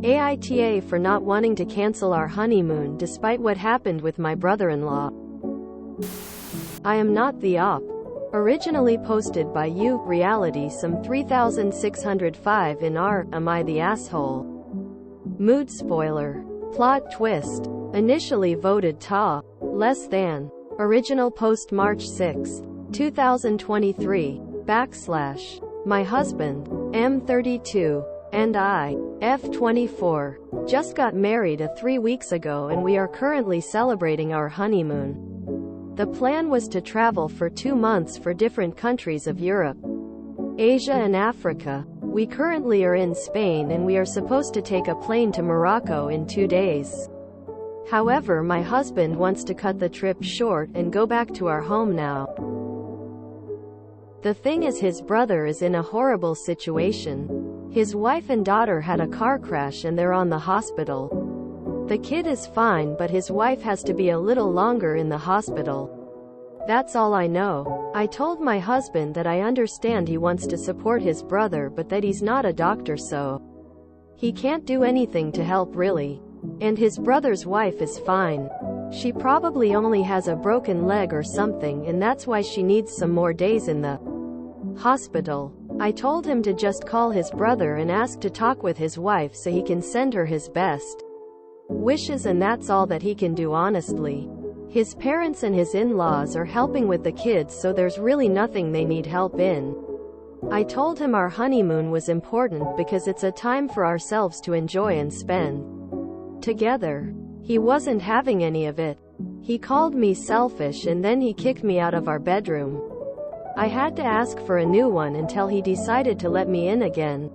AITA for not wanting to cancel our honeymoon despite what happened with my brother-in-law. I am not the op. Originally posted by you, reality some 3605 in r, am I the asshole? Mood spoiler. Plot twist. Initially voted ta. Less than. Original post March 6, 2023. / My husband, M32, and I, F24, just got married 3 weeks ago and we are currently celebrating our honeymoon. The plan was to travel for 2 months for different countries of Europe, Asia and Africa. We currently are in Spain and we are supposed to take a plane to Morocco in 2 days. However, my husband wants to cut the trip short and go back to our home now. The thing is, his brother is in a horrible situation. His wife and daughter had a car crash and they're on the hospital. The kid is fine, but his wife has to be a little longer in the hospital. That's all I know. I told my husband that I understand he wants to support his brother, but that he's not a doctor, so he can't do anything to help really. And his brother's wife is fine. She probably only has a broken leg or something, and that's why she needs some more days in the hospital. I told him to just call his brother and ask to talk with his wife so he can send her his best wishes, and that's all that he can do, honestly. His parents and his in-laws are helping with the kids, so there's really nothing they need help in. I told him our honeymoon was important because it's a time for ourselves to enjoy and spend together. He wasn't having any of it. He called me selfish and then he kicked me out of our bedroom. I had to ask for a new one until he decided to let me in again.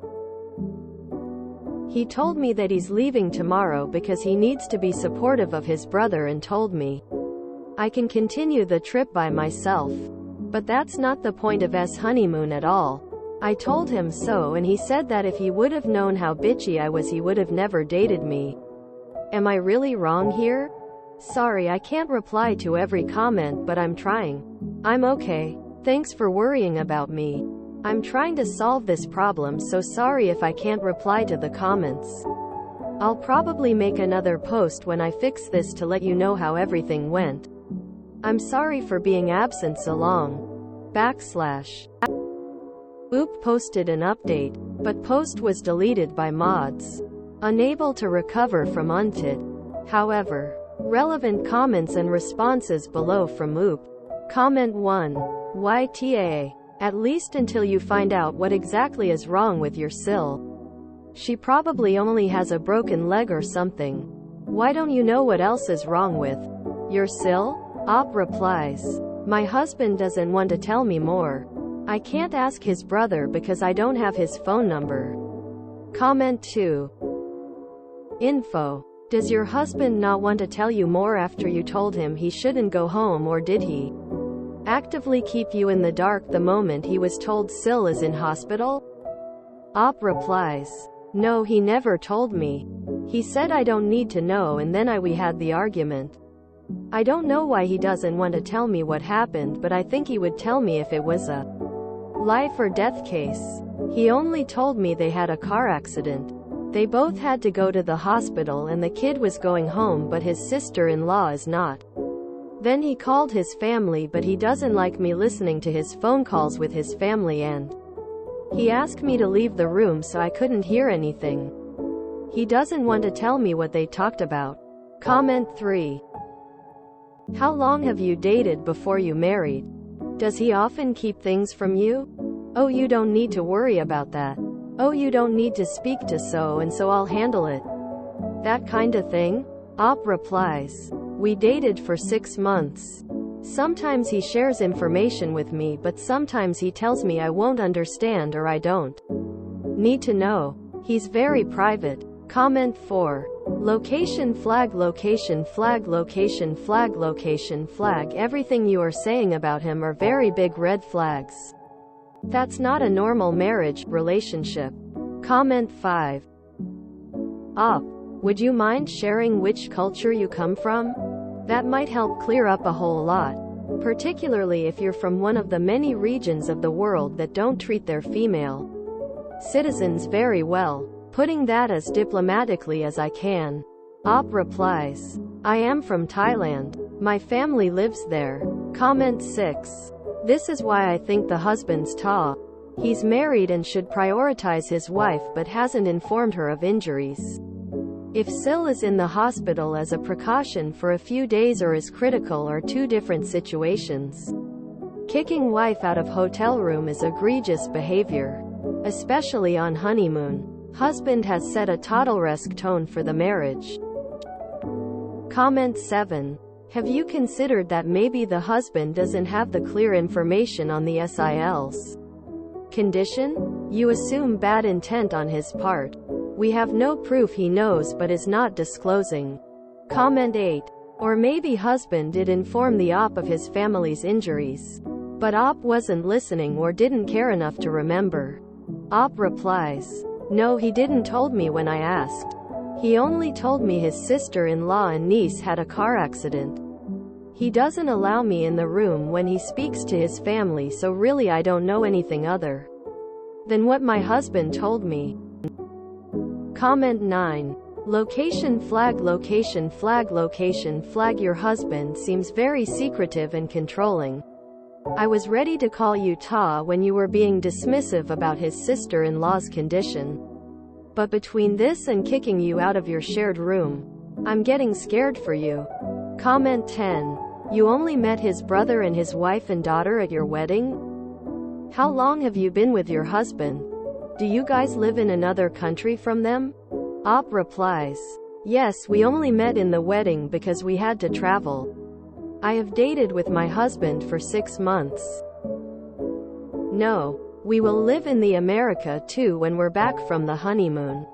He told me that he's leaving tomorrow because he needs to be supportive of his brother and told me I can continue the trip by myself. But that's not the point of his honeymoon at all. I told him so, and he said that if he would have known how bitchy I was, he would have never dated me. Am I really wrong here? Sorry, I can't reply to every comment, but I'm trying. I'm okay. Thanks for worrying about me. I'm trying to solve this problem, so sorry if I can't reply to the comments. I'll probably make another post when I fix this to let you know how everything went. I'm sorry for being absent so long. / Oop posted an update, but post was deleted by mods. Unable to recover from untit. However, relevant comments and responses below from Oop. Comment 1. YTA. At least until you find out what exactly is wrong with your Sil. She probably only has a broken leg or something. Why don't you know what else is wrong with your Sil? Op replies. My husband doesn't want to tell me more. I can't ask his brother because I don't have his phone number. Comment 2. Info. Does your husband not want to tell you more after you told him he shouldn't go home, or did he actively keep you in the dark the moment he was told Sil is in hospital? Op replies. No, he never told me. He said I don't need to know, and then we had the argument. I don't know why he doesn't want to tell me what happened, but I think he would tell me if it was a life or death case. He only told me they had a car accident. They both had to go to the hospital and the kid was going home, but his sister-in-law is not. Then he called his family, but he doesn't like me listening to his phone calls with his family, and he asked me to leave the room so I couldn't hear anything. He doesn't want to tell me what they talked about. Comment 3. How long have you dated before you married? Does he often keep things from you? Oh, you don't need to worry about that. Oh, you don't need to speak to so and so, I'll handle it. That kind of thing? Op replies. We dated for 6 months. Sometimes he shares information with me, but sometimes he tells me I won't understand or I don't need to know. He's very private. Comment 4. Location flag, location flag, location flag, location flag. Everything you are saying about him are very big red flags. That's not a normal marriage relationship. Comment 5. Op. Would you mind sharing which culture you come from? That might help clear up a whole lot. Particularly if you're from one of the many regions of the world that don't treat their female citizens very well. Putting that as diplomatically as I can. Op replies, I am from Thailand. My family lives there. Comment 6. This is why I think the husband's ta. He's married and should prioritize his wife but hasn't informed her of injuries. If Sil is in the hospital as a precaution for a few days or is critical are two different situations. Kicking wife out of hotel room is egregious behavior. Especially on honeymoon. Husband has set a total-esque tone for the marriage. Comment 7. Have you considered that maybe the husband doesn't have the clear information on the SIL's condition? You assume bad intent on his part. We have no proof he knows but is not disclosing. Comment 8. Or maybe husband did inform the op of his family's injuries. But op wasn't listening or didn't care enough to remember. Op replies, no, he didn't told me when I asked. He only told me his sister-in-law and niece had a car accident. He doesn't allow me in the room when he speaks to his family, so really I don't know anything other than what my husband told me. Comment 9. Location flag, location flag, location flag. Your husband seems very secretive and controlling. I was ready to call you Ta when you were being dismissive about his sister-in-law's condition. But between this and kicking you out of your shared room, I'm getting scared for you. Comment 10. You only met his brother and his wife and daughter at your wedding? How long have you been with your husband? Do you guys live in another country from them? Op replies, yes, we only met in the wedding because we had to travel. I have dated with my husband for 6 months. No. We will live in the America too when we're back from the honeymoon.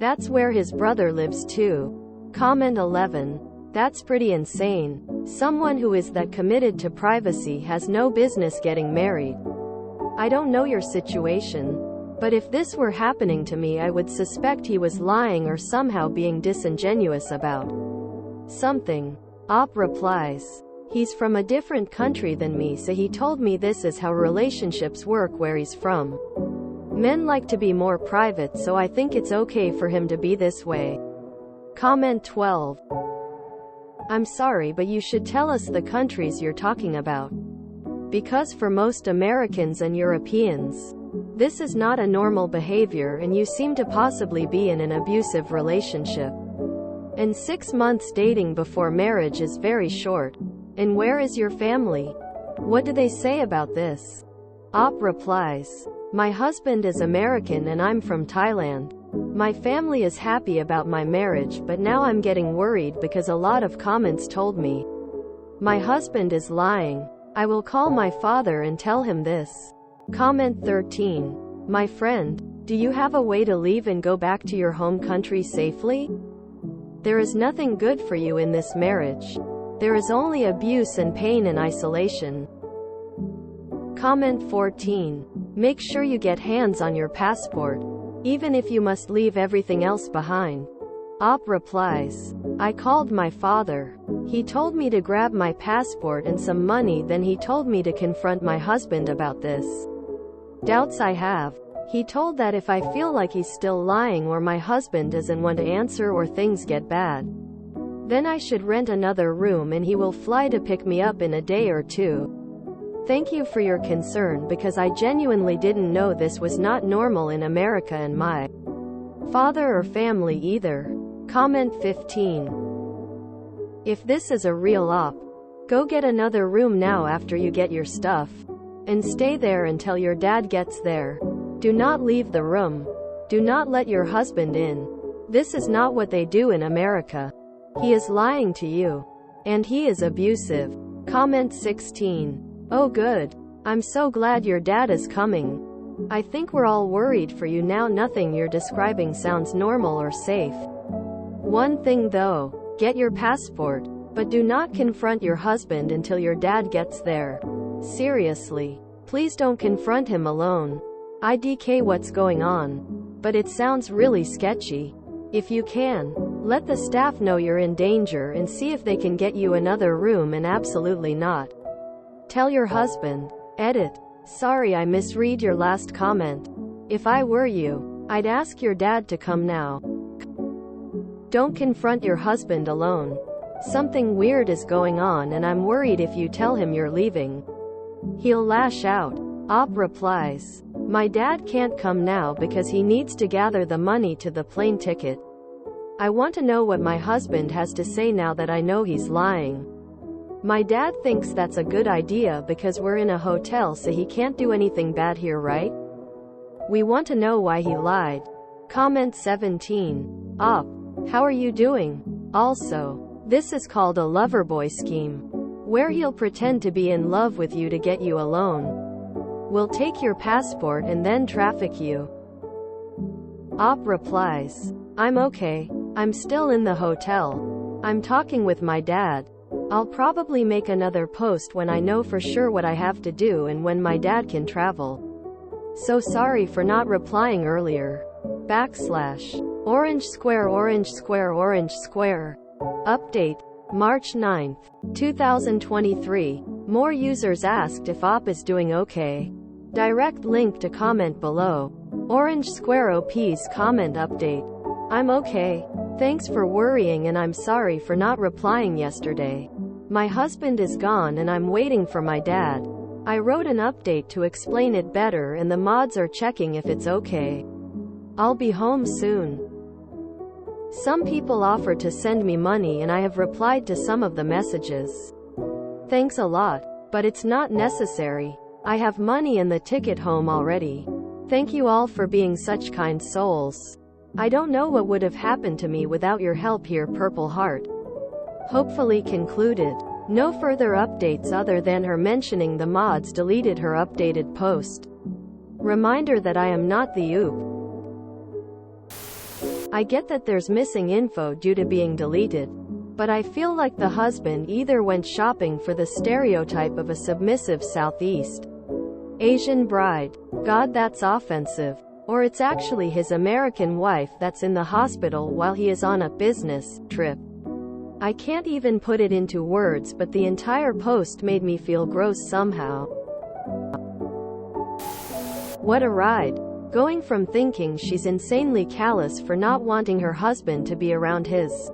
That's where his brother lives too. Comment 11. That's pretty insane. Someone who is that committed to privacy has no business getting married. I don't know your situation. But if this were happening to me I would suspect he was lying or somehow being disingenuous about something. Op replies, he's from a different country than me so he told me this is how relationships work where he's from. Men like to be more private so I think it's okay for him to be this way. Comment 12. I'm sorry but you should tell us the countries you're talking about. Because for most Americans and Europeans, this is not a normal behavior and you seem to possibly be in an abusive relationship. And 6 months dating before marriage is very short. And where is your family? What do they say about this? Op replies, my husband is American and I'm from Thailand. My family is happy about my marriage but now I'm getting worried because a lot of comments told me my husband is lying. I will call my father and tell him this. Comment 13. My friend, do you have a way to leave and go back to your home country safely? There is nothing good for you in this marriage. There is only abuse and pain and isolation. Comment 14. Make sure you get hands on your passport, even if you must leave everything else behind. Op replies, I called my father. He told me to grab my passport and some money, then he told me to confront my husband about this. Doubts I have. He told that if I feel like he's still lying or my husband doesn't want to answer or things get bad, then I should rent another room and he will fly to pick me up in a day or two. Thank you for your concern because I genuinely didn't know this was not normal in America and my father or family either. Comment 15. If this is a real op, go get another room now after you get your stuff. And stay there until your dad gets there. Do not leave the room. Do not let your husband in. This is not what they do in America. He is lying to you. And he is abusive. Comment 16. Oh good. I'm so glad your dad is coming. I think we're all worried for you now. Nothing you're describing sounds normal or safe. One thing though, get your passport. But do not confront your husband until your dad gets there. Seriously. Please don't confront him alone. IDK what's going on. But it sounds really sketchy. If you can, let the staff know you're in danger and see if they can get you another room and absolutely not tell your husband. Edit. Sorry I misread your last comment. If I were you, I'd ask your dad to come now. Don't confront your husband alone. Something weird is going on and I'm worried if you tell him you're leaving, he'll lash out. Op replies, my dad can't come now because he needs to gather the money to the plane ticket. I want to know what my husband has to say now that I know he's lying. My dad thinks that's a good idea because we're in a hotel so he can't do anything bad here, right? We want to know why he lied. Comment 17. Op, how are you doing? Also, this is called a loverboy scheme, where he'll pretend to be in love with you to get you alone. We'll take your passport and then traffic you. Op replies, I'm okay. I'm still in the hotel. I'm talking with my dad. I'll probably make another post when I know for sure what I have to do and when my dad can travel. So sorry for not replying earlier. / Orange Square Orange Square Orange Square. Update. March 9, 2023. More users asked if Op is doing okay. Direct link to comment below. Orange Square OP's comment update. I'm okay. Thanks for worrying and I'm sorry for not replying yesterday. My husband is gone and I'm waiting for my dad. I wrote an update to explain it better and the mods are checking if it's okay. I'll be home soon. Some people offered to send me money and I have replied to some of the messages. Thanks a lot, but it's not necessary. I have money and the ticket home already. Thank you all for being such kind souls. I don't know what would have happened to me without your help here, Purple Heart. Hopefully concluded. No further updates other than her mentioning the mods deleted her updated post. Reminder that I am not the OOP. I get that there's missing info due to being deleted, but I feel like the husband either went shopping for the stereotype of a submissive Southeast Asian bride. God, that's offensive. Or it's actually his American wife that's in the hospital while he is on a business trip. I can't even put it into words, but the entire post made me feel gross somehow. What a ride. Going from thinking she's insanely callous for not wanting her husband to be around his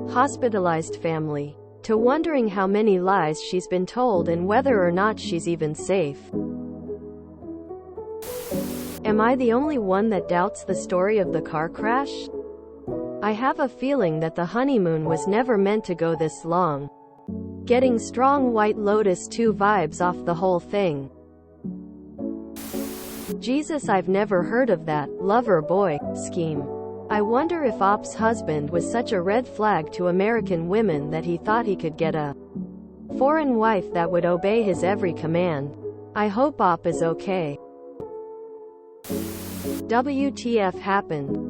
hospitalized family, to wondering how many lies she's been told and whether or not she's even safe. Am I the only one that doubts the story of the car crash? I have a feeling that the honeymoon was never meant to go this long. Getting strong White Lotus 2 vibes off the whole thing. Jesus, I've never heard of that lover boy scheme. I wonder if Op's husband was such a red flag to American women that he thought he could get a foreign wife that would obey his every command. I hope Op is okay. WTF happened?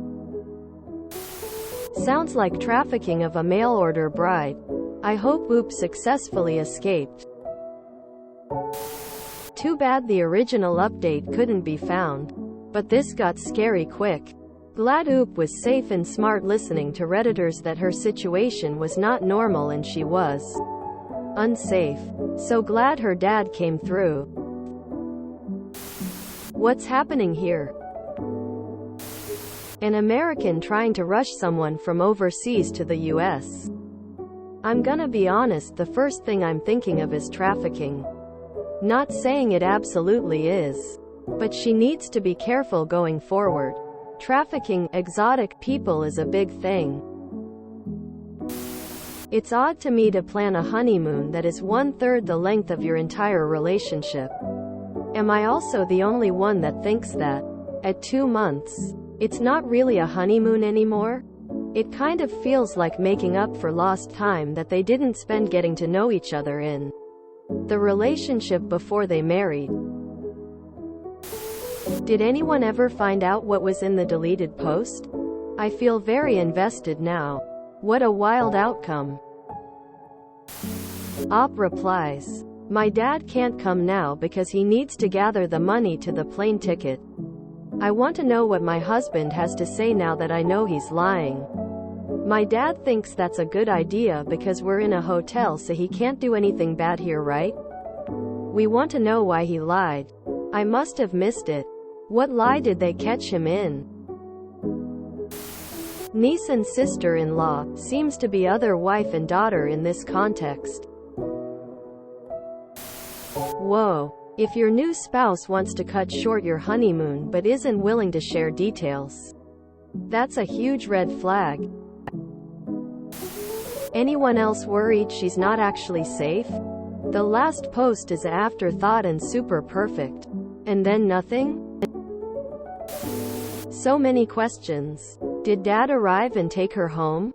Sounds like trafficking of a mail-order bride. I hope OOP successfully escaped. Too bad the original update couldn't be found. But this got scary quick. Glad OOP was safe and smart, listening to Redditors that her situation was not normal and she was unsafe. So glad her dad came through. What's happening here? An American trying to rush someone from overseas to the US. I'm gonna be honest, the first thing I'm thinking of is trafficking. Not saying it absolutely is, but she needs to be careful going forward. Trafficking exotic people is a big thing. It's odd to me to plan a honeymoon that is 1/3 the length of your entire relationship. Am I also the only one that thinks that, at 2 months, it's not really a honeymoon anymore? It kind of feels like making up for lost time that they didn't spend getting to know each other in the relationship before they married. Did anyone ever find out what was in the deleted post? I feel very invested now. What a wild outcome. Op replies, my dad can't come now because he needs to gather the money to the plane ticket. I want to know what my husband has to say now that I know he's lying. My dad thinks that's a good idea because we're in a hotel so he can't do anything bad here, right? We want to know why he lied. I must have missed it. What lie did they catch him in? Niece and sister-in-law seems to be other wife and daughter in this context. Whoa. If your new spouse wants to cut short your honeymoon but isn't willing to share details, that's a huge red flag. Anyone else worried she's not actually safe? The last post is afterthought and super perfect. And then nothing? So many questions. Did dad arrive and take her home?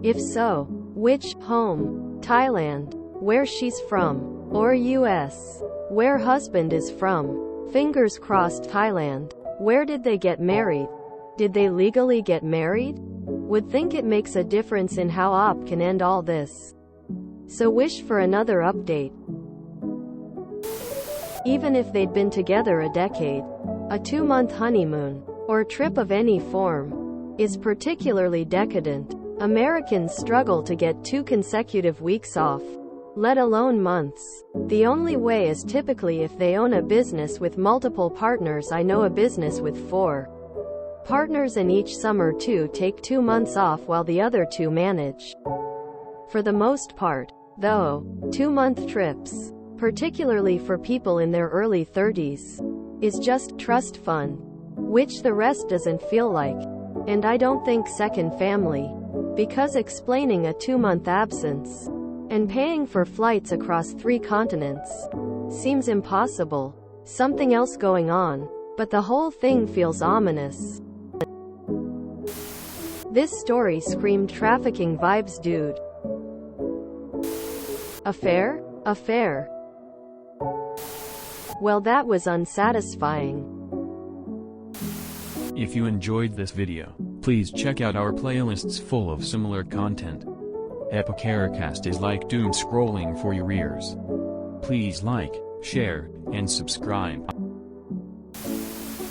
If so, which home? Thailand, where she's from, or US, where husband is from? Fingers crossed Thailand. Where did they get married? Did they legally get married? Would think it makes a difference in how op can end all this. So wish for another update. Even if they'd been together a decade, a 2-month honeymoon, or trip of any form, is particularly decadent. Americans struggle to get 2 consecutive weeks off, let alone months. The only way is typically if they own a business with multiple partners. I know a business with 4 partners, and each summer 2 take 2 months off while the other 2 manage. For the most part, though, 2-month trips, particularly for people in their early 30s, is just trust fund, which the rest doesn't feel like. And I don't think second family, because explaining a 2-month absence and paying for flights across 3 continents seems impossible. Something else going on, but the whole thing feels ominous. This story screamed trafficking vibes, dude. Affair? Affair. Well, that was unsatisfying. If you enjoyed this video, please check out our playlists full of similar content. Epicaricast is like doom scrolling for your ears. Please like, share, and subscribe.